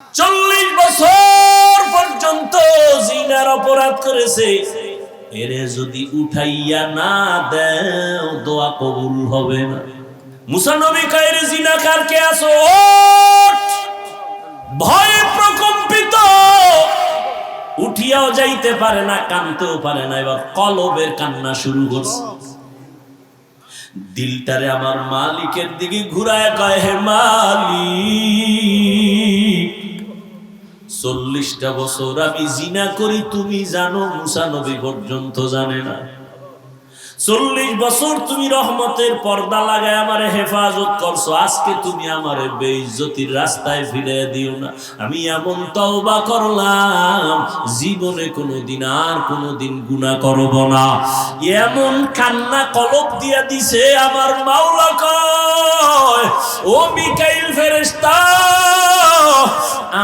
40 বছর পর্যন্ত জিনার অপরাধ করেছে। এরে যদি উঠাইয়া না দেও দোয়া কবুল হবে না। মুসা নবী কয়, রে জিনাকার কে আছো, ওঠ। ভয়ে প্রকম্পিত, উঠিয়াও যাইতে পারে না, কানতেও পারে না। এবার কলবের কান্না শুরু করছে। দিলটারে আমার মালিকের দিকে ঘুরায় কয়, হে মালিক, 40টা বছর আমি জিনা করি, তুমি জানো, মুসা নবী পর্যন্ত জানে না। 40 বছর তুমি রহমতের পর্দা লাগায় আমারে হেফাজত করছো, আজকে তুমি আমারে বেইজ্জতির রাস্তায় ফিরে দিও না। আমি এমন তওবা করলাম, জীবনে কোনোদিন আর কোনোদিন গুনাহ করব না। এমন কান্না কলব দিয়া দিছে। আমার মাওলা কয়, ও মিকাইল ফেরেশতা,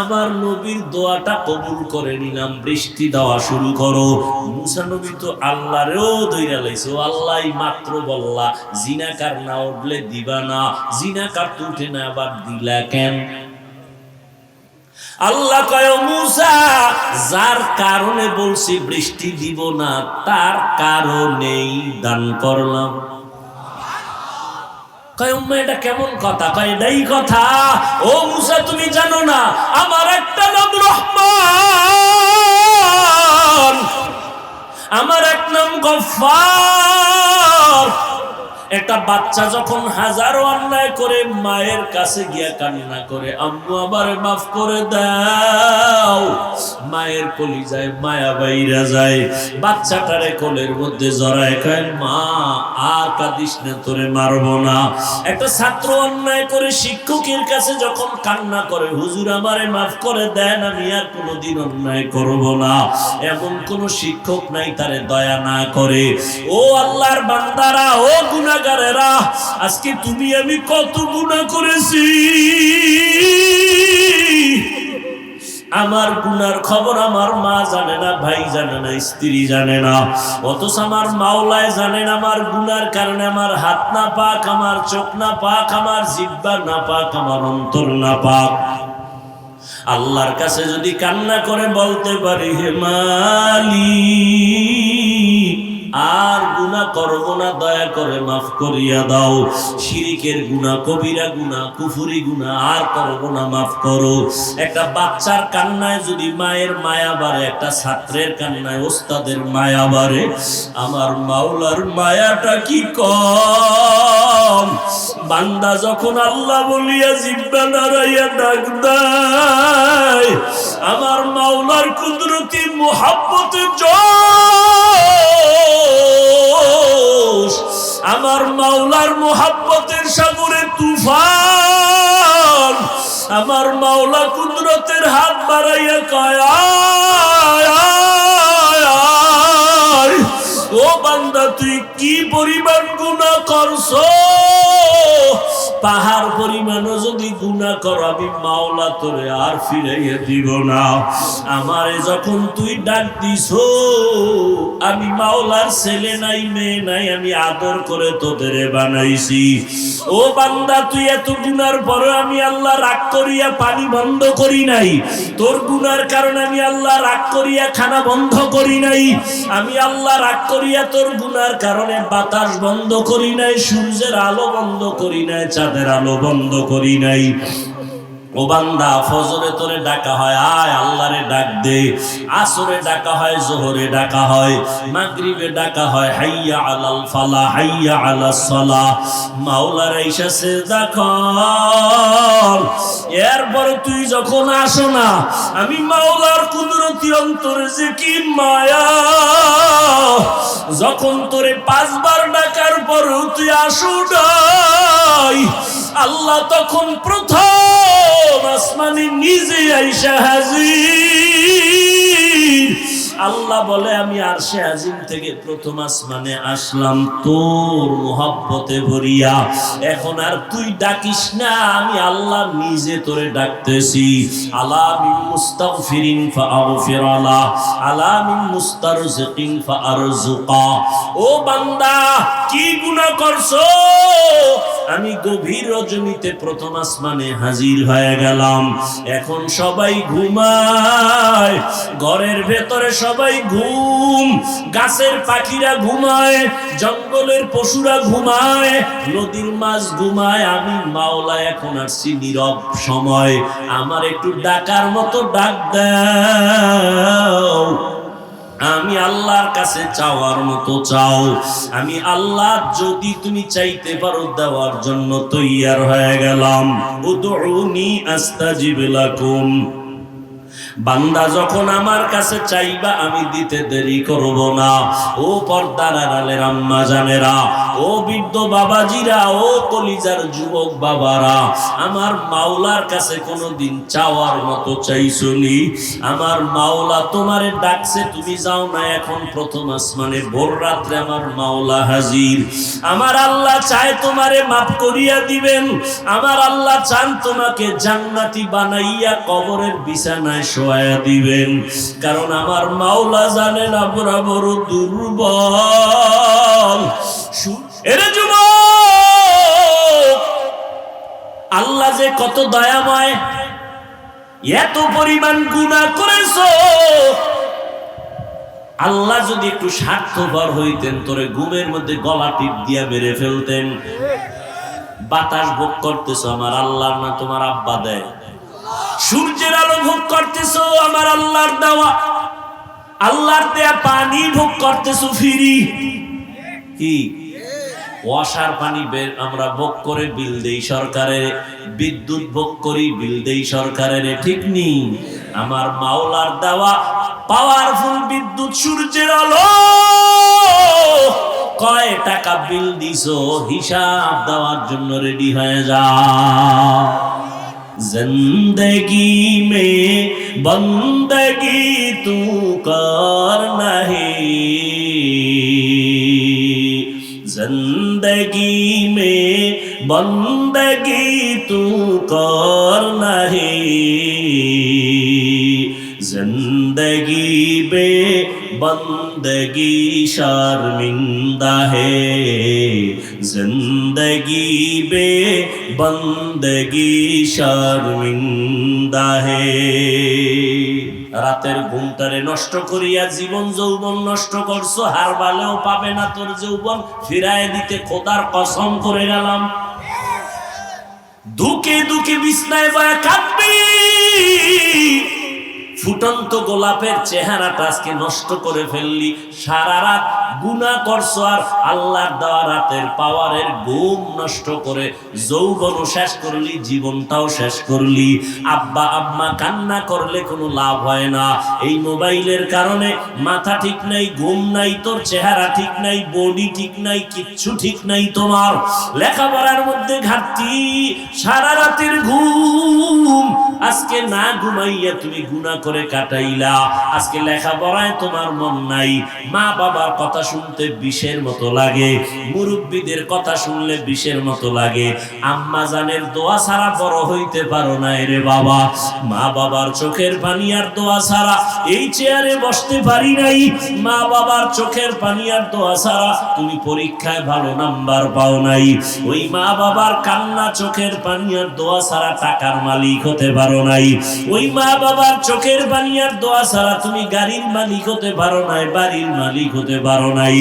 আমার নবীর দোয়াটা কবুল করে নিলাম, বৃষ্টি দেওয়া শুরু করো। মুসা নবী তো আল্লাহরেও ধইরা লাইছে। ও আল্লাহ, মাত্র বললা জিনাকার না উঠলে দিবা না, জিনাকার তো উঠে না, আবার দিলা কেন? আল্লাহ কয়, মুসা, যার কারণে বলছি বৃষ্টি দিব না, তার কারণেই দান করলাম। কয়, এটা কেমন কথা? কয়, এটাই কথা। ও মুসা, তুমি জানো না আমার একটা নাম রহমান, আমার এক নাম গফফার। একটা বাচ্চা যখন হাজারো অন্যায় করে মায়ের কাছে গিয়া কান্না করে, আম্মু আমারে মাফ করে দাও, মায়ের কলিজায় মায়া বাইরা যায়। বাচ্চাটারে কোলের মধ্যে জড়ায় কয়, মা আর কাঁদিস না, তোরে মারবো না। একটা ছাত্র অন্যায় করে শিক্ষকের কাছে যখন কান্না করে, হুজুর আমারে মাফ করে দেন, আমি আর কোনোদিন অন্যায় করব না, এমন কোন শিক্ষক নাই তারে দয়া না করে। ও আল্লাহর বান্দারা, ও গুনাহগারেরা, আজকে তুমি আমি কত গুনাহ করেছি, আমার গুনার খবর আমার মা জানে না, ভাই জানে না, স্ত্রী জানে না, অথচ আমার মাওলায় জানেন আমার গুনার কারণে আমার হাত না পাক, আমার চোখ না পাক, আমার জিহ্বা না পাক, আমার অন্তর না পাক। আল্লাহর কাছে যদি কান্না করে বলতে পারি, হে মালিক, আর গুনাহ করব না, দয়া করে মাফ করিয়া দাও, শিরকের গুনাহ, কবিরা গুনাহ, কুফরি গুনাহ আর করব না, মাফ করো। একটা বাচ্চার কান্নায় যদি মায়ের মায়া বাড়ে, একটা ছাত্রের কান্নায় ওস্তাদের মায়া বাড়ে, আমার মাওলার মায়াটা কি কম? বান্দা যখন আল্লাহ বলিয়া জিহ্বা নাড়াইয়া ডাক দেয়, আমার মাওলার কুদরতি মুহাব্বতের জোশ, আমার মাওলার মুহাব্বতের সাগরে তুফান, আমার মাওলা কুদরতের হাত বাড়াইয়া কয়, আয় আয় আয়। ও বান্দা, তুই কি পরিমাণ গুনাহ করছো, পাহাড় পরিমাণও যদি গুনাহ কর, আমি মাওলা তোরে আর ফিরাইয়া দিব না। আমারে যখন তুই ডাক দিছো, আমি মাওলার ছেলে নাই, মেয়ে নাই, আমি আদর করে তোদের বানাইছি। ও বান্দা, তুই এত গুনার পরে আমি আল্লাহ রাগ করিয়া পানি বন্ধ করি নাই, তোর গুনার কারণে আমি আল্লাহ রাগ করিয়া খানা বন্ধ করি নাই, আমি আল্লাহ রাগ করিয়া তোর গুনার কারণে বাতাস বন্ধ করি নাই, সূর্যের আলো বন্ধ করি নাই, চাঁদের আলো বন্ধ করি নাই। ও বান্দা, ফজরে তোরে ডাকা হয়, আয় আল্লাহরে ডাক দে। আসরে ডাকা হয়, জোহরে ডাকা হয়, মাগরিবে ডাকা হয়, হাইয়া আলাল ফালাহ, হাইয়া আলাস সালাহ। মাওলার আইসা সিজদা কর। এরপর তুই যখন আসো না, আমি মাওলার কুদরতি অন্তরে যে কি মায়া, যখন তোরে 5 বার ডাকার পরও তুই আসো নাই, আল্লাহ তখন প্রথম আসমানে নিজে আইসা হাজির। আল্লাহ বলে, আমি আরশে আজিম থেকে প্রথম আসমানে আসলাম তোর মুহাব্বতে ভরিয়া, এখন আর তুই ডাকিস না, আমি আল্লাহ নিজে তোরে ডাকতেছি। আলা মিন মুস্তাগফিরিন ফাআগফির আলা, আলা মিন মুস্তারজিকিন ফাআরজুকা। ও বান্দা, কি গুনাহ করছো, আমি গভীর রজনীতে প্রথম আসমানে হাজির হয়ে গেলাম। এখন সবাই ঘুমায়, ঘরের ভেতরে সবাই ঘুম, গাছের পাখিরা ঘুমায়, জঙ্গলের পশুরা ঘুমায়, নদীর মাছ ঘুমায়। আমি মাওলা এখন আসছি নীরব সময়, আমার একটু ডাকার মতো ডাক দাও। আমি আল্লাহর কাছে চাওয়ার মতো চাও। আমি আল্লাহ যদি তুমি চাইতে পারো দেওয়ার জন্য তৈয়ার হয়ে গেলাম। উদউনি আস্তাজিব লাকুম। বান্দা যখন আমার কাছে চাইবা আমি দিতে দেরি করব না। ও পর্দার আড়ালের আম্মা জানেরা, ও বৃদ্ধ বাবাজিরা, ও কলিজার যুবক বাবারা, আমার মাওলার কাছে কোনোদিন চাওয়ার মতো চাইছনি? আমার মাওলা তোমারে ডাকছে, তুমি যাও না। এখন প্রথম আসমানে ভোর রাত্রে আমার মাওলা হাজির। আমার আল্লাহ চায় তোমারে মাফ করিয়া দিবেন। আমার আল্লাহ চান তোমাকে জান্নাতি বানাইয়া কবরের বিছানায় শোয়া দিবেন। কারণ আমার মাওলা জানেন আমরা বড় দুর্বল। এরে যুবক, আল্লাহ যে কত দয়াময়, এত পরিমাণ গুনাহ করেছো। আল্লাহ যদি একটু স্বার্থপর হইতেন তোরে ঘুমের মধ্যে গলা টিপ দিয়া মেরে ফেলতেন। বাতাস ভোগ করতেছো আমার আল্লাহর না তোমার আব্বা দেয়। সূর্যের আলো ভোগ করতেছো আমার আল্লাহর দেওয়া। আল্লাহর দেয়া পানি ভোগ করতেছো ফ্রি। কি ওয়াসার পানি বের আমরা ভোগ করে বিল দেই সরকারের, বিদ্যুৎ ভোগ করি বিল দেই সরকারের, ঠিক নেই? আমার মাওলার দেওয়া পাওয়ারফুল বিদ্যুৎ সূর্যের আলো, কয় টাকা বিল দিছো হিসাব দেওয়ার জন্য রেডি হয়ে যাও। जिंदगी में बंदगी तू कर नहीं, जिंदगी में बंदगी तू कर नहीं, जिंदगी में बंदगी शर्मिंदा है, जिंदगी बे बंदगी शर्मिंदा है। রাতের ঘুমটারে নষ্ট করিয়া জীবন যৌবন নষ্ট করছো, হার বালেও পাবে না তোর যৌবন ফিরায় দিতে, খোদার কসম করে গেলাম। দুকে দুকে বিছনায় বয়া কাঁদবি, ফুটন্ত গোলাপের চেহারাটা আজকে নষ্ট করে ফেললি। সারা রাত গুনাহ করছো আর আল্লাহর দেওয়া রাতের পাওয়ারের ঘুম নষ্ট করে যৌবনও শেষ করলি, জীবনটাও শেষ করলি। আব্বা আম্মা কান্না করলে কোনো লাভ হয় না। এই মোবাইলের কারণে মাথা ঠিক নাই, ঘুম নাই, তোর চেহারা ঠিক নাই, বডি ঠিক নাই, কিচ্ছু ঠিক নাই তোমার। লেখাপড়ার মধ্যে ঘাটতি, সারা রাতের ঘুম আজকে না ঘুমাইয়া তুমি গুনাহ করে কাটাইলা। আজকে লেখাপড়ায় তোমার মন নাই, মা বাবার কথা শুনতে বিষের মতো লাগে, মুরব্বীদের কথা শুনলে বিষের মতো লাগে। আম্মা জানের দোয়া ছাড়া বড় হইতে পারো না রে বাবা। মা বাবার চোখের পানি আর দোয়া ছাড়া এই চেয়ারে বসতে পারি নাই। মা বাবার চোখের পানি আর দোয়া ছাড়া তুমি পরীক্ষায় ভালো নাম্বার পাও নাই। ওই মা বাবার কান্না চোখের পানি আর দোয়া ছাড়া টাকার মালিক হতে পারো নাই। ওই মা বাবার চোখের পানি আর দোয়া ছাড়া তুমি গাড়ির মালিক হতে পারো নাই, বাড়ির মালিক হতে পারো নাই।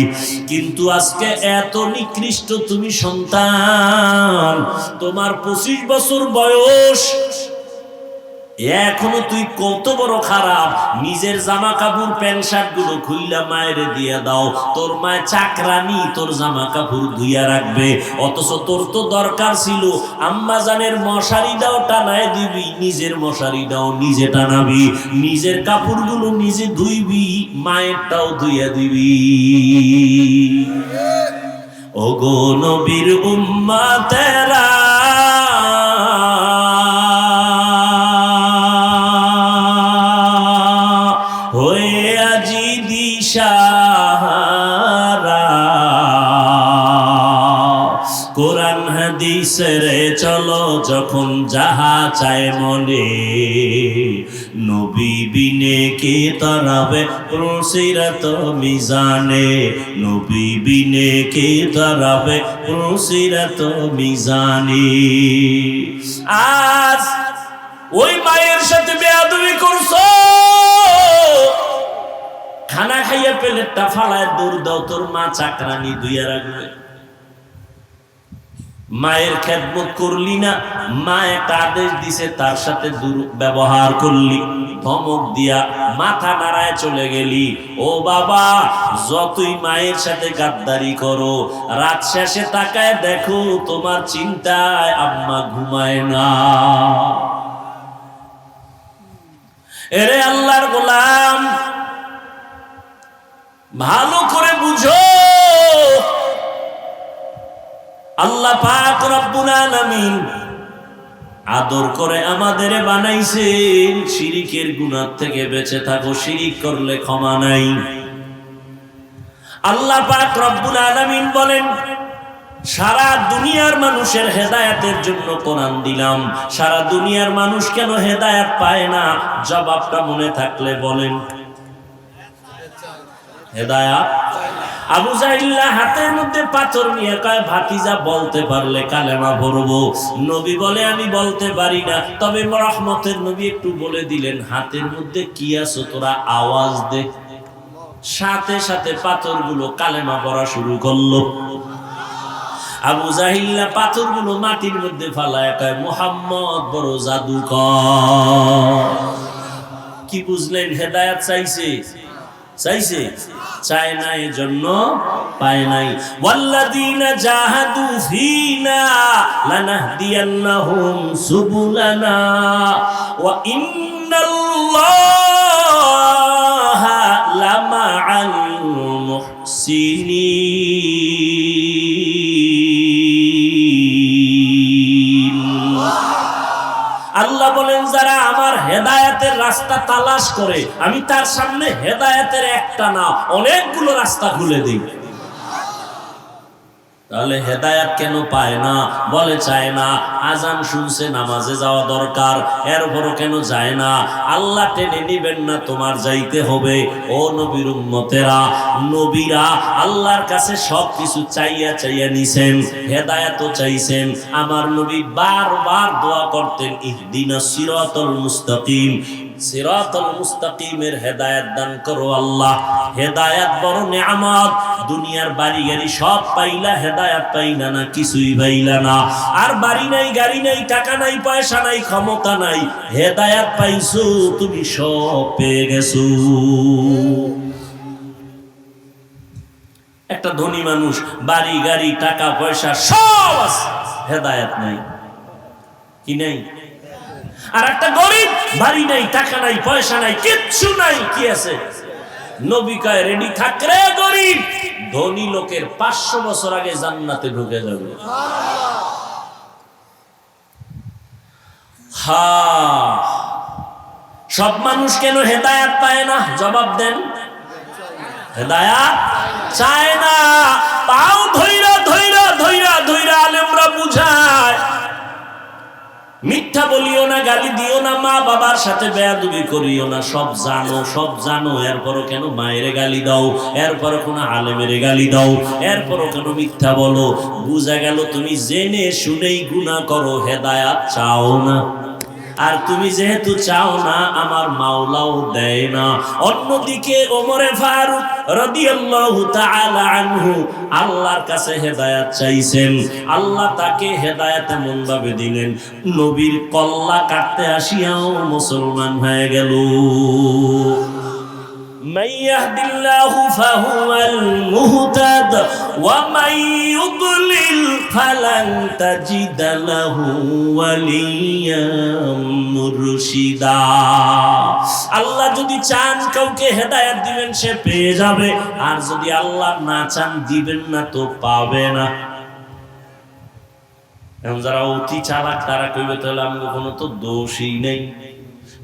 কিন্তু আজকে এত নিকৃষ্ট তুমি সন্তান, তোমার 25 বছর বয়স, এখনো তুই কত বড় খারাপ। নিজের জামা কাপড় প্যান্ট শার্ট গুলো খুইলা মায়ের দিয়া দাও। তোর মায়ের চাকরানি তোর জামা কাপড় ধুইয়া রাখবে, অথচ তোর তো দরকার ছিল আম্মা জানের মশারিটাও টানায় দিবি, নিজের মশারিটাও নিজে টানাবি, নিজের কাপড়গুলো নিজে ধুইবি, মায়েরটাও ধুইয়া দিবি। ওগো নবীর উম্মতেরা, কোরআন হাদিস ছেড়ে চলো যখন যাহা চায় মনে, নবী বিনে কে তারাবে প্রসিরাত মিজানে, নবী বিনে কে তারাবে প্রসিরাত মিজানে। আজ ওই মায়ের সাথে বেয়াদবি করছো, খানা খাইয়া প্লেটটা ফালায় দৌড় দাও, তোর মা চাকরানি দুইয়া রাখবে। মায়ের খেদমত করলি না, মা একটা আদেশ দিছে তার সাথে দুর্ব্যবহার করলি, ধমক দিয়া মাথা নাড়ায় চলে গেলি। ও বাবা, যতই মায়ের সাথে গাদ্দারি করো, রাত শেষে তাকায় দেখো তোমার চিন্তায় আম্মা ঘুমায় না। এরে আল্লাহর গোলাম, ভালো করে বুঝো, আল্লাহ পাক রব্বুল আলামিন আদর করে আমাদের বানাইছেন, শিরিকের গুনাহ থেকে বেঁচে থাকো, শিরিক করলে ক্ষমা নাই। আল্লাহ পাক রব্বুল আলামিন বলেন, সারা দুনিয়ার মানুষের হেদায়েতের জন্য কোরআন দিলাম, সারা দুনিয়ার মানুষ কেন হেদায়েত পায় না? জবাবটা মনে থাকলে বলেন। হেদায়েত আবু জাহিল্লা হাতের মধ্যে পাথর নিয়ে কয়, ভাতিজা বলতে পারলে কালেমা পড়বো। নবী বলে, আমি বলতে পারি না। তবে রহমতের নবী একটু বলে দিলেন, হাতের মধ্যে কি আছে তোরা আওয়াজ দে। সাথে সাথে পাথরগুলো কালেমা পড়া শুরু করলো। আবু জাহিল্লা পাথরগুলো মাটির মধ্যে ফালায় কয়, মুহাম্মদ বড় জাদুকর। কি বুঝলেন? হেদায়েত চাইছে, চাইছে, চায় না, এজন্য পায় নাই। ওয়াল্লাযীনা জাহাদু ফীনা লানাহদিয়ান্নাহুম সুবুলানা ওয়া ইন্নাল্লাহা লামাআল মুহসিনিন। আল্লাহ বলেন, যারা আমার হেদায়েতের রাস্তা তালাশ করে, আমি তার সামনে হেদায়েতের একটা না অনেকগুলো রাস্তা খুলে দিই। তাহলে হেদায়েত কেন পায় না? বলে চায় না। আজান শুনছে, নামাজে যাওয়া দরকার, এরপরও কেন যায় না? আল্লাহ টেনে নিবেন না, তোমার যাইতে হবে। ও নবীর উম্মতেরা, নবীরা আল্লাহর কাছে সবকিছু চাইয়া চাইয়া নিছেন, হেদায়েতও চাইছেন। আমার নবী বারবার দোয়া করতেন, ইহদিনাস সিরাতাল মুস্তাকিম, সিরাতাল মুস্তাকিমের হেদায়েত দান করো আল্লাহ। হেদায়েত বড় নিয়ামত। দুনিয়ার বাড়ি গাড়ি সব পাইলা, হেদায়েত পাইলা না, কিছুই পাইলা না। আর বাড়ি নাই, গাড়ি নাই, টাকা নাই, পয়সা নাই, ক্ষমতা নাই, হেদায়েত পাইছো, তুমি সব পেয়ে গেছো। একটা ধনী মানুষ, বাড়ি গাড়ি টাকা পয়সা সব আছে, হেদায়েত নাই। কি নাই? আর একটা গরিব, বাড়ি নাই, টাকা নাই, পয়সা নাই, কিচ্ছু নাই, কি আছে? নবী কয়, রেডি থাক রে গরিব, ধনী লোকের 500 বছর আগে জান্নাতে ঢুকে যাবে। সব মানুষ কেন হেদায়েত পায় না? জবাব দেন। হেদায়েত চায় না। পাও ধইরা ধইরা ধইরা ধইরা আলেমরা বুঝায়, মিথ্যা বলিও না, গালি দিও না, মা বাবার সাথে বেয়াদবি করিও না। সব জানো, সব জানো, এরপরও কেন মায়ের গালি দাও? এরপরও কোন আলেমের গালি দাও? এরপরও কেন মিথ্যা বলো? বুঝা গেল তুমি জেনে শুনেই গুনাহ করো, হেদায়েত চাও না। আর তুমি যেহেতু চাও না, আমার মাওলাও দেয় না। অন্যদিকে ওমরে ফারুক রাদিয়াল্লাহু তাআলা আনহু আল্লাহর কাছে হেদায়েত চাইছেন, আল্লাহ তাকে হেদায়েত এমন ভাবে দিলেন, নবীর কল্লা কাটতে আসিয়াও মুসলমান হয়ে গেল। من يهد الله فهو المهتد ومن يضلل فلن تجد له وليا مرشدا। আল্লাহ যদি চান কাউকে হেদায়েত দিবেন, সে পেয়ে যাবে। আর যদি আল্লাহ না চান, দিবেন না, তো পাবে না। এখন যারা অতি চালাক, তারা কইবে, তাহলে আমাদের কোনো তো দোষই নেই।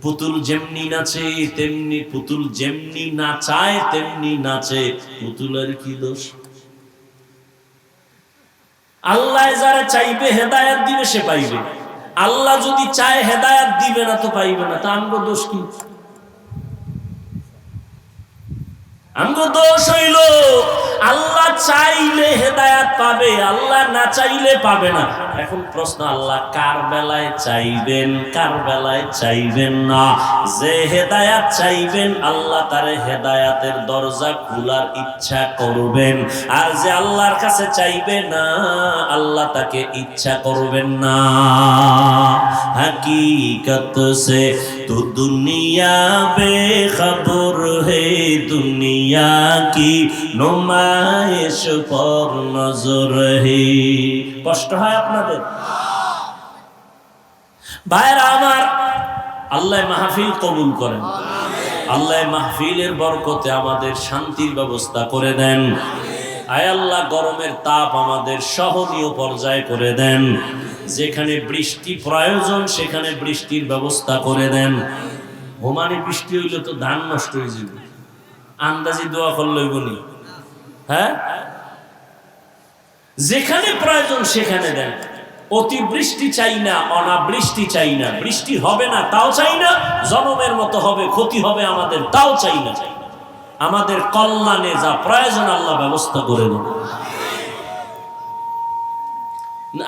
পুতুল যেমনি নাচে তেমনি, পুতুল যেমনি নাচায় তেমনি নাচে, পুতুলের কি দোষ? আল্লাহ যারা চাইবে হেদায়েত দিবে সে পাইবে, আল্লাহ যদি চায় হেদায়েত দিবে না তো পাইবে না। তা আমগো দোষ কি? আমগো দোষ হইল আল্লাহ চাইলে হেদায়েত পাবে, আল্লাহ না চাইলে পাবে না। এখন প্রশ্ন, আল্লাহ কার বেলায় চাইবেন, কার বেলায় চাইবেন না? যে হেদায়েত চাইবেন আল্লাহ তারে হেদায়েতের দরজা খোলার ইচ্ছা করবেন, আর যে আল্লাহর কাছে চাইবে না আল্লাহ তাকে ইচ্ছা করবেন না। हकीकत से तो दुनिया बेखबर है, दुनिया की नुमाइश पर नजर है। কষ্ট হয় আপনাদের ভাইরা আমার? আল্লাহ মাহফিল কবুল করেন, আল্লাহ মাহফিলের বরকতে আমাদের শান্তির ব্যবস্থা করে দেন। আয় আল্লাহ গরমের তাপ আমাদের সহনীয় পর্যায়ে করে দেন, যেখানে বৃষ্টি প্রয়োজন সেখানে বৃষ্টির ব্যবস্থা করে দেন। ওমানে বৃষ্টি হইলে তো ধান নষ্ট হয়ে যাবে, আন্দাজি দোয়া করলে বলি। হ্যাঁ, যেখানে প্রয়োজন সেখানে দেন। অতিবৃষ্টি চাই না, অনাবৃষ্টি চাই না, বৃষ্টি হবে না তাও চাই না, জনমের মতো হবে ক্ষতি হবে আমাদের তাও চাই না। আমাদের কল্যাণে যা প্রয়োজন আল্লাহ ব্যবস্থা করে দেন।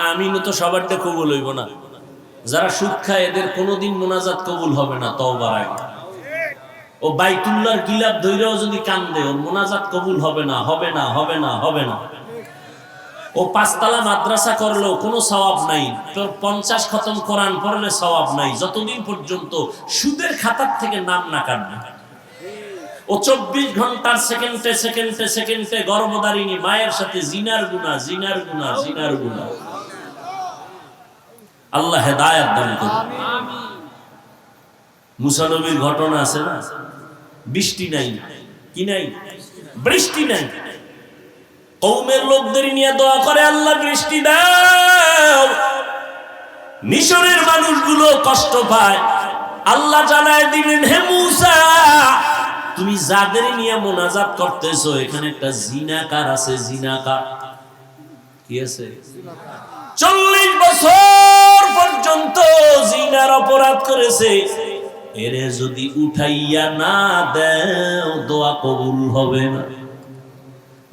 আমিন তো সবারটা কবুল হইব না। যারা সুদ খায় এদের কোনোদিন মোনাজাত কবুল হবে না তওবার আগে। ও বাইতুল্লাহর গিলাপ ধইরাও যদি কান্দে ওর মোনাজাত কবুল হবে না, হবে না, হবে না, হবে না। ও পাঁচতলা মাদ্রাসা করলেও কোনো সওয়াব নাই, 50 খতম কোরআন পড়লে সওয়াব নাই, যতদিন পর্যন্ত সুদের খাতার থেকে নাম না কাটবে। ও 24 ঘন্টার সেকেন্ডে সেকেন্ডে সেকেন্ডে গর্ভধারিণী মায়ের সাথে জিনার গুনাহ, জিনার গুনাহ, জিনার গুনাহ। আল্লাহ হেদায়েত দান করুন। মুসা নবীর ঘটনা আছে না, বৃষ্টি নাই, কি নাই? বৃষ্টি নাই। কওমের লোকদের নিয়ে দোয়া করে, আল্লাহ বৃষ্টি দাও। মিশরের মানুষগুলো কষ্ট পায়, আল্লাহ জানায় দিলেন, হে মুসা তুমি যাদের নিয়ে মোনাজাত করতেছো এখানে একটা জিনাকার আছে। জিনাকার কি আছে? 40 বছর পর্যন্ত জিনার অপরাধ করেছে, এরে যদি উঠাইয়া না দেও দোয়া কবুল হবে না।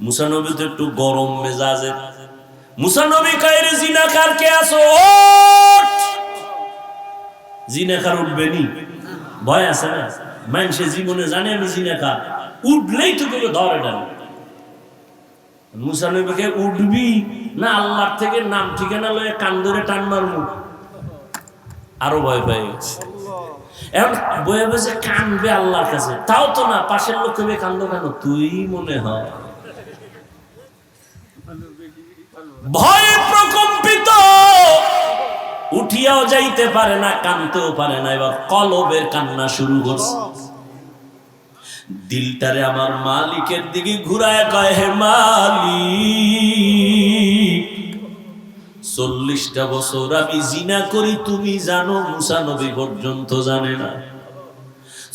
মুসা নবী তো একটু গরম মেজাজে। মুসা নবী কয়, রে জিনাকার কে আছো? জিনাকার উঠবে নি? ভয় আছে না? মানুষে জীবনে জানে আমি জিনাকার, উঠলেই তো কেউ ধরে ডাল। মুসা নবীকে উঠবি না আল্লাহর থেকে নাম ঠিকানা লয়ে কান ধরে টান মারবো? আরো ভয় পেয়ে গেছে। এখন বয়ে বসে কানবে আল্লাহর কাছে, তাও তো না। পাশের লোক কবে কান্দো কেন? তুই মনে হয় ভয়ে প্রকম্পিত, উঠিয়াও যাইতে পারে না, কানতেও পারে না। এবার কলবের কান্না শুরু করছে। দিলটারে আমার মালিকের দিকে ঘুরায় কয়, হে মালিক 40টা বছর আমি জিনা করি তুমি জানো, মুসা নবী পর্যন্ত জানে না।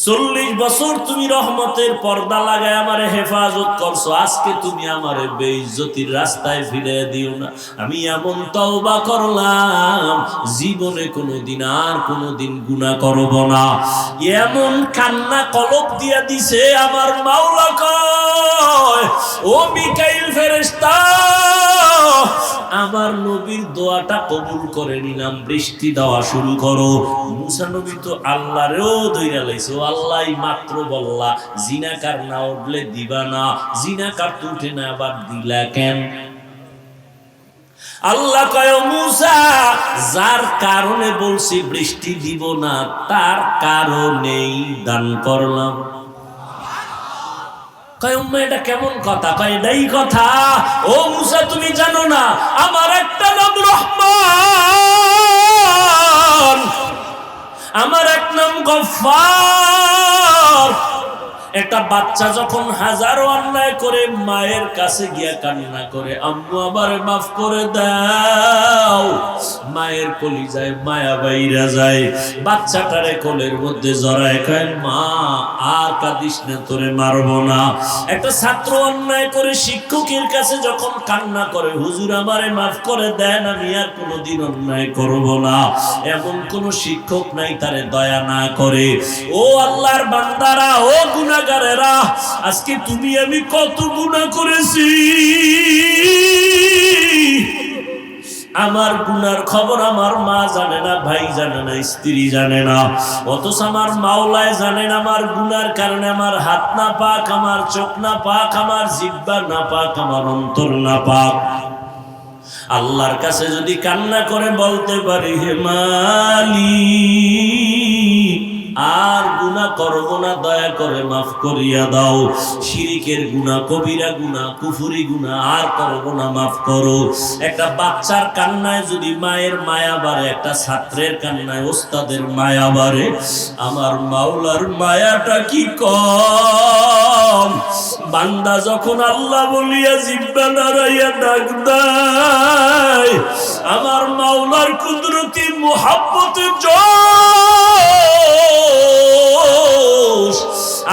40 বছর তুমি রহমতের পর্দা লাগায় আমারে হেফাজত করছো, আজকে তুমি আমারে বেইজ্জতির রাস্তায় ফিরে দিও না। আমি এমন তওবা করলাম জীবনে কোনোদিন আর কোনোদিন গুনাহ করব না। এমন কান্না কলব দিয়া দিছে আমার মাওলা কয়, ও মিকাইল ফেরেশতা আমার নবীর দোয়াটা কবুল করে নিলাম, বৃষ্টি দেওয়া শুরু করো। মুসা নবী তো আল্লাহরেও ধইরা লাইছে, আল্লাহ মাত্র বললা জিনাকার না উঠলে দিবা না, জিনাকার তো উঠে না আবার দিলা কেন? আল্লাহ কয়, মুসা যার কারণে বলছি বৃষ্টি দিব না তার কারণেই দান করলাম। কয় উম্মা এটা কেমন কথা? কয় এটাই কথা। ও মুসা তুমি জানো না আমার একটা নাম রহমান, আমার এক নাম গফফার, একটা বাচ্চা যখন হাজারো অন্যায় করে মায়ের কাছে গিয়া কান্না করে, আম্মু আমারে মাফ করে দাও, মায়ের কলিজায় মায়া বাইরা যায়, বাচ্চাটারে কোলের মধ্যে জড়ায় কয়, মা আর কাঁদিস না, তোরে মারবো না। একটা ছাত্র অন্যায় করে শিক্ষকের কাছে যখন কান্না করে, হুজুর আমারে মাফ করে দেন, আমি আর কোনোদিন অন্যায় করব না, এমন কোন শিক্ষক নাই তারে দয়া না করে। ও আল্লাহর বান্দারা, ও গুনাহগারেরা, আজকে তুমি আমি কত গুনাহ করেছি, আমার গুনার খবর আমার মা জানে না, ভাই জানে না, স্ত্রী জানে না, অথচ আমার মাওলায় জানেন আমার গুনার কারণে আমার হাত না পাক, আমার চোখ না পাক, আমার জিহ্বা না পাক, আমার অন্তর না পাক। আল্লাহর কাছে যদি কান্না করে বলতে পারি, হে মালিক আর গুনাহ করব না, দয়া করে মাফ করিয়া দাও, শিরিকের গুনাহ, কবিরা গুনাহ, কুফরি গুনাহ আর করব না, মাফ করো। একটা বাচ্চার কান্নায় যদি মায়ের মায়া বাড়ে, একটা ছাত্রের কান্নায় ওস্তাদের মায়া বাড়ে, আমার মাওলার মায়াটা কি কম? বান্দা যখন আল্লাহ বলিয়া জিহ্বা নাড়াইয়া ডাক দেয়, আমার মাওলার কুদরতি মুহাব্বতে জোশ,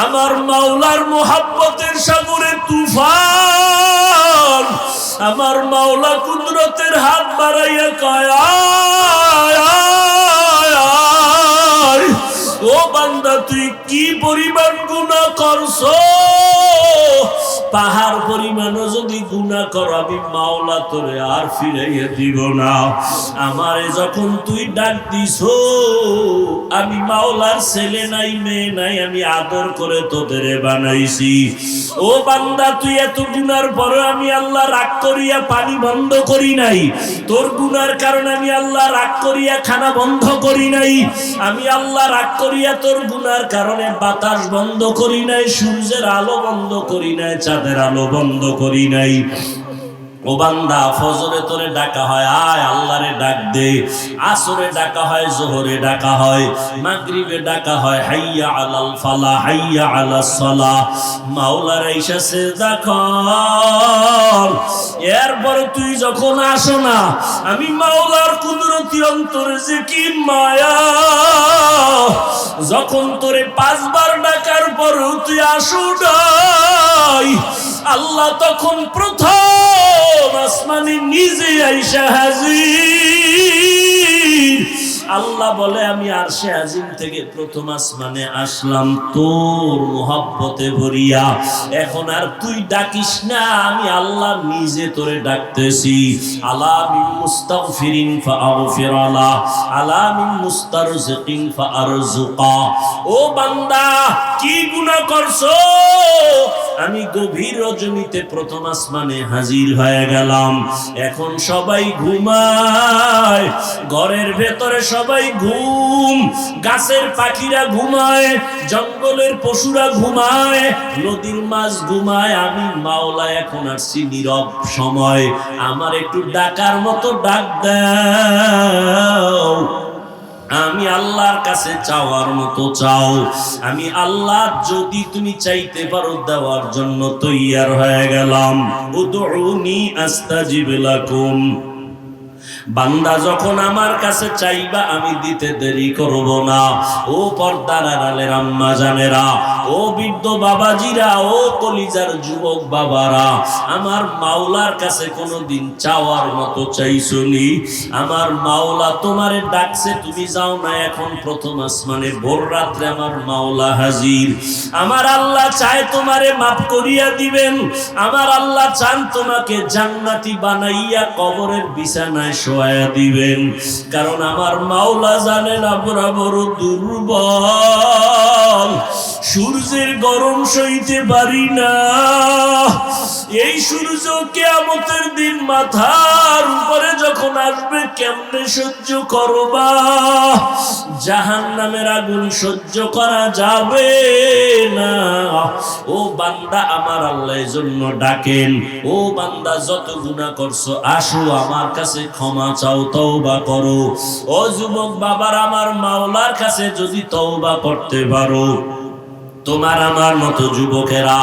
আমার মাওলার মুহাব্বতের সাগরে তুফান, আমার মাওলা কুদরতের হাত বাড়াইয়া কয়, আয় আয় আয়, ও বান্দা তুই কি পরিমাণ গুনাহ করছো, পাহাড় পরিমাণও যদি গুনাহ কর, আমি মাওলা তোরে আর ফিরাইয়া দিব না। আমারে যখন তুই ডাক দিছো, আমি মাওলার ছেলে নাই মেয়ে নাই, আমি আদর করে তোদের বানাইছি। ও বান্দা, তুই এত গুনার পরে আমি আল্লাহ রাগ করিয়া পানি বন্ধ করি নাই, তোর গুনার কারণে আমি আল্লাহ রাগ করিয়া খানা বন্ধ করি নাই, আমি আল্লাহ রাগ করিয়া তোর গুনার কারণে বাতাস বন্ধ করি নাই, সূর্যের আলো বন্ধ করি নাই, চাঁদের আলো বন্ধ করি নাই। ও বান্দা, ফজরে তোরে ডাকা হয়, আয় আল্লাহরে ডাক দে, আসরে ডাকা হয়, জোহরে ডাকা হয়, মাগরিবে ডাকা হয়, হাইয়া আলাল ফালাহ, হাইয়া আলাস সালাহ, মাওলার আইসা সিজদা কর। এরপর তুই যখন আসো না, আমি মাওলার কুদরতি অন্তরে যে কি মায়া, যখন তোরে 5 বার ডাকার পর তুই আসো নাই, আল্লাহ তখন প্রথম আসমানে নিজে আইসা হাজির। আল্লাহ বলে, আমি আরশে আজিম থেকে প্রথম আসমানে আসলাম তোর মুহাব্বতে ভরিয়া, এখন আর তুই ডাকিস না, আমি আল্লাহ নিজে তোরে ডাকতেছি। আলা মিন মুস্তাগফিরিন ফাআগফির আলা, আলা মিন মুস্তারজিকিন ফাআরজুকা। ও বান্দা, কি গুনাহ করছো? আমি গভীর রজনীতে প্রথম আসমানে হাজির হয়ে গেলাম, এখন সবাই ঘুমায়, ঘরের ভেতরে সবাই ঘুম, গাছের পাখিরা ঘুমায়, জঙ্গলের পশুরা ঘুমায়, নদীর মাছ ঘুমায়, আমি মাওলা এখন আসছি নীরব সময়, আমার একটু ডাকার মতো ডাক দাও। আমি আল্লাহর কাছে চাওয়ার মতো চাও, আমি আল্লাহ যদি তুমি চাইতে পারো দেওয়ার জন্য তৈয়ার হয়ে গেলাম। উদউনি আস্তাজিব লাকুম। বান্দা যখন আমার কাছে চাইবা, আমি দিতে দেরি করব না। ও পর্দার আড়ালের আম্মা জানেরা, ও বৃদ্ধ বাবাজিরা, ও কলিজার যুবক বাবারা, আমার মাওলার কাছে কোনোদিন চাওয়ার মতো চাইছনি? আমার মাওলা তোমারে ডাকছে, তুমি যাও না, এখন প্রথম আসমানে ভোর রাত্রে আমার মাওলা হাজির। আমার আল্লাহ চায় তোমারে মাফ করিয়া দিবেন, আমার আল্লাহ চান তোমাকে জান্নাতি বানাইয়া কবরের বিছানায় শোয়া দিবেন, কারণ আমার মাওলা জানেন আমরা বড় দুর্বল, সূর্যের গরম সইতে পারি না। এই সূর্য কিয়ামতের দিন মাথার উপরে যখন আসবে, কেমনে সহ্য করবা? জাহান্নামের আগুন সহ্য করা যাবে না। ও বান্দা, আমার আল্লাহর জন্য ডাকেন, ও বান্দা যত গুনাহ করছো আসো আমার কাছে ক্ষমা চাও, তওবা করো। ও যুবক বাবার, আমার মাওলার কাছে যদি তওবা করতে পারো, তোমার আমার মতো যুবকেরা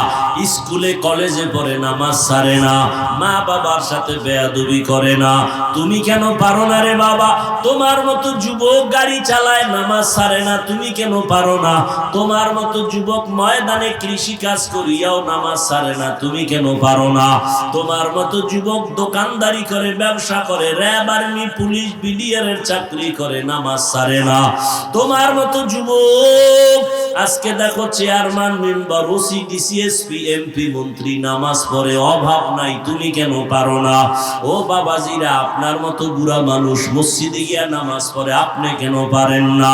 স্কুলে কলেজে পড়ে নামাজ ছাড়ে না, মা বাবার সাথে বেয়াদবি করে না, তুমি কেন পারো না রে বাবা? তোমার মতো যুবক গাড়ি চালায় নামাজ ছাড়ে না, তুমি কেন পারো না? তোমার মতো যুবক ময়দানে কৃষি কাজ করিয়াও নামাজ ছাড়ে না, তুমি কেন পারো না? তোমার মতো যুবক দোকানদারি করে, ব্যবসা করে, র্যাব, আর্মি, পুলিশ, বিডিআর এর চাকরি করে, নামাজ ছাড়ে না। তোমার মতো যুবক আজকে দেখো chairman, member, OC, DC, SP, MP, মন্ত্রী নামাজ পড়ে, অভাব নাই, তুমি কেন পারো না? ও বাবাজিরা, আপনার মতো বুড়া মানুষ মসজিদে গিয়া নামাজ পড়ে, আপনি কেন পারেন না?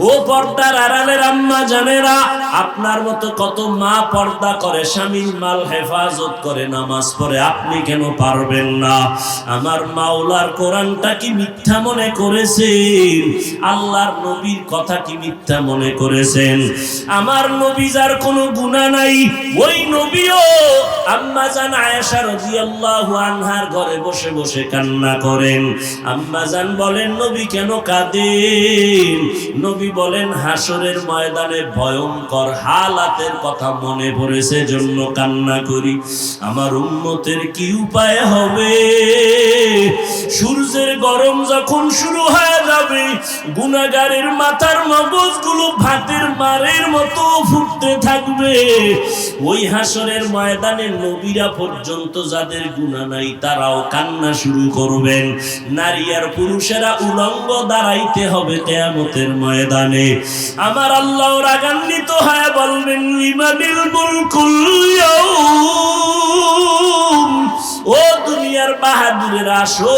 ও পর্দার আড়ালের আম্মা জানেরা, আপনার মতো কত মা পর্দা করে, স্বামীর মাল হেফাজত করে, নামাজ পড়ে, আপনি কেন পারবেন না? আমার মাওলার কোরআনটা কি মিথ্যা মনে করেছেন? আল্লাহর নবীর কথা কি মিথ্যা মনে করেছেন? আমার নবী যার কোনো গুনাহ নাই, ওই নবীও আম্মা জান আয়েশা রাদিয়াল্লাহু আনহার ঘরে বসে বসে কান্না করেন। আম্মা জান বলেন, নবী কেন কাঁদেন? নবী বলেন, হাসরের ময়দানে ভয়ঙ্কর হালাতের কথা মনে পড়েছে, জন্য কান্না করি। আমার উম্মতের কি উপায় হবে? সূর্যের গরম যখন শুরু হয়ে যাবে, গুনাহগারের মাথার মগজগুলো ভাতের মারের মতো ফুটতে থাকবে। ওই হাসরের ময়দানে নবীরা পর্যন্ত যাদের গুনাহ নাই তারাও কান্না শুরু করবেন। নারী আর পুরুষেরা উলঙ্গ দাঁড়াইতে হবে কিয়ামতের ময়দানে। আমার আল্লাহ রাগান্বিত হয়ে বলবেন, লিমানিল মুলকুল ইয়াউম, ও দুনিয়ার বাহাদুরেরা আসো,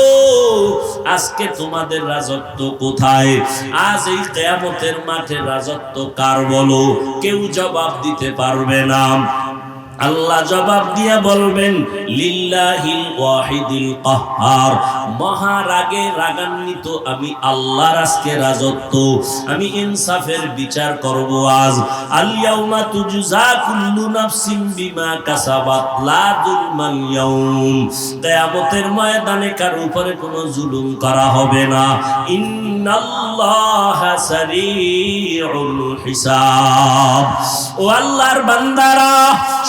আজকে তোমাদের রাজত্ব কোথায়? আজ এই কিয়ামতের মাঠে রাজত্ব কার বলো? কেউ জবাব দিতে পারবে না। আল্লাহ জবাব দিয়া বলবেন, লিল্লাহিল ওয়াহিদিল কাহ্হার, মহারাগে রাগান্বিত আমি আল্লাহর আজকে রাজত্ব, আমি ইনসাফের বিচার করব আজ। আল ইয়াউমা তুজজা কুল্লু নাফসিন বিমা কাসাবাত লা যুলমাল ইয়াউম, কিয়ামতের ময়দানে কার উপরে কোনো জুলুম করা হবে না। ইন্নাল্লাহা সারিউল হিসাব। ও আল্লাহর বান্দারা,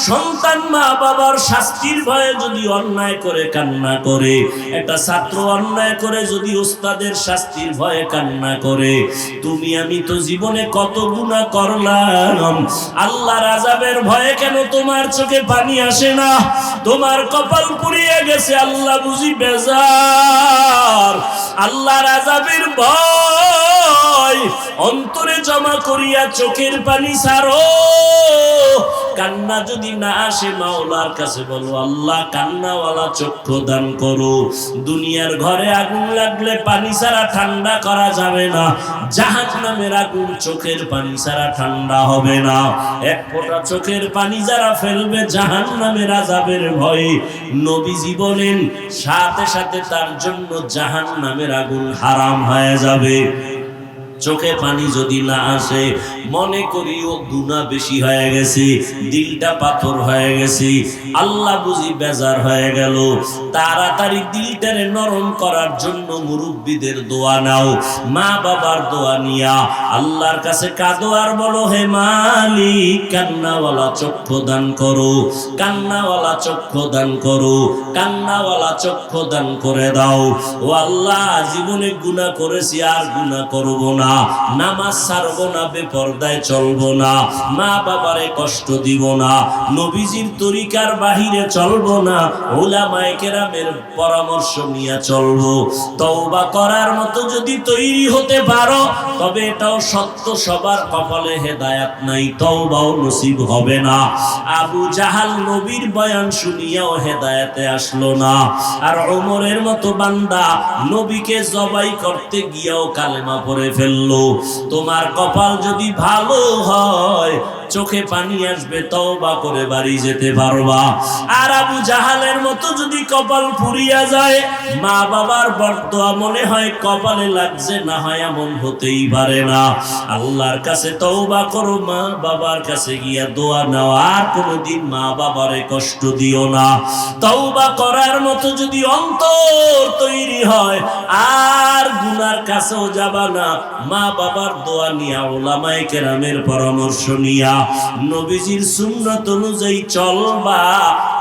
সন্তান মা বাবার শাস্তির ভয়ে যদি অন্যায় করে কান্না করে, একটা ছাত্র অন্যায় করে যদি ওস্তাদের শাস্তির ভয়ে কান্না করে, তুমি আমি তো জীবনে কত গুনাহ করলাম, আল্লাহর আযাবের ভয়ে কেন তোমার চোখে পানি আসে না? তোমার কপাল পুড়িয়ে গেছে, আল্লাহ বুঝি বেজার। আল্লাহর আযাবের ভয় অন্তরে জমা করিয়া চোখের পানি ছাড়ো। কান্না যদি না আসে, মাওলার কাছে বলো, আল্লাহ কান্নাওয়ালা চক্ষু দান করো। দুনিয়ার ঘরে আগুন লাগলে পানি ছাড়া ঠান্ডা করা যাবে না, জাহান্নামের আগুন চোখের পানি ছাড়া ঠান্ডা হবে না। এক ফোঁটা চোখের পানি যারা ফেলবে জাহান্নামের আযাবের ভয়ে, নবীজি বলেন সাথে সাথে তার জন্য জাহান্নামের আগুন হারাম হয়ে যাবে। চোখে পানি যদি না আসে, মনে করি ও গুনাহ বেশি হয়ে গেছে, দিলটা পাথর হয়ে গেছে, আল্লাহ বুঝি বেজার হয়ে গেল। তাড়াতাড়ি দিলটারে নরম করার জন্য মুরব্বীদের দোয়া নাও, মা বাবার দোয়া নিয়া আল্লাহর কাছে কাঁদো আর বলো, হে মালিক, কান্নাওয়ালা চক্ষু দান করো, কান্নাওয়ালা চক্ষু দান করো, কান্নাওয়ালা চক্ষু দান করে দাও। ও আল্লাহ, জীবনে গুনাহ করেছি, আর গুনাহ করব না, নামাজ ছাড়বো না, বেপরদায় চলবো না, মা বাবারে কষ্ট দিব না, নবীজির তরিকার বাহিরে চলবো না, উলামায়ে কেরামের পরামর্শ নিয়ে চলবো। তওবা করার মতো যদি তৈরি হতে পারো, তবে এটাও সত্য, সবার কপালে হেদায়েত নাই, তওবাও নসিব হবে না। আবু জাহাল নবীর বয়ান শুনিয়াও হেদায়েতে আসলো না, আর ওমরের মতো বান্দা নবীকে জবাই করতে গিয়েও কালেমা পড়ে ফেলল। তোমার কপাল যদি ভালো হয়, চোখে পানি আসবে, তওবা করে বাড়ি যেতে পারবা। আর আবু জাহালের মতো যদি কপাল পুড়িয়া যায়, মা বাবার বরদোয়া মনে হয় কপালে লাগছে, না হয় এমন হতেই পারে না। আল্লাহর কাছে তওবা করো, মা বাবার কাছে গিয়া দোয়া নাও, আর কোনোদিন মা বাবারে কষ্ট দিও না। তওবা করার মতো যদি অন্তর তৈরি হয়, আর গুনার কাছেও যাবা না, মা বাবার দোয়া নিয়া, উলামায়ে কেরামের পরামর্শ নিয়া, নবীজির সুন্নাত অনুযায়ী চলবা।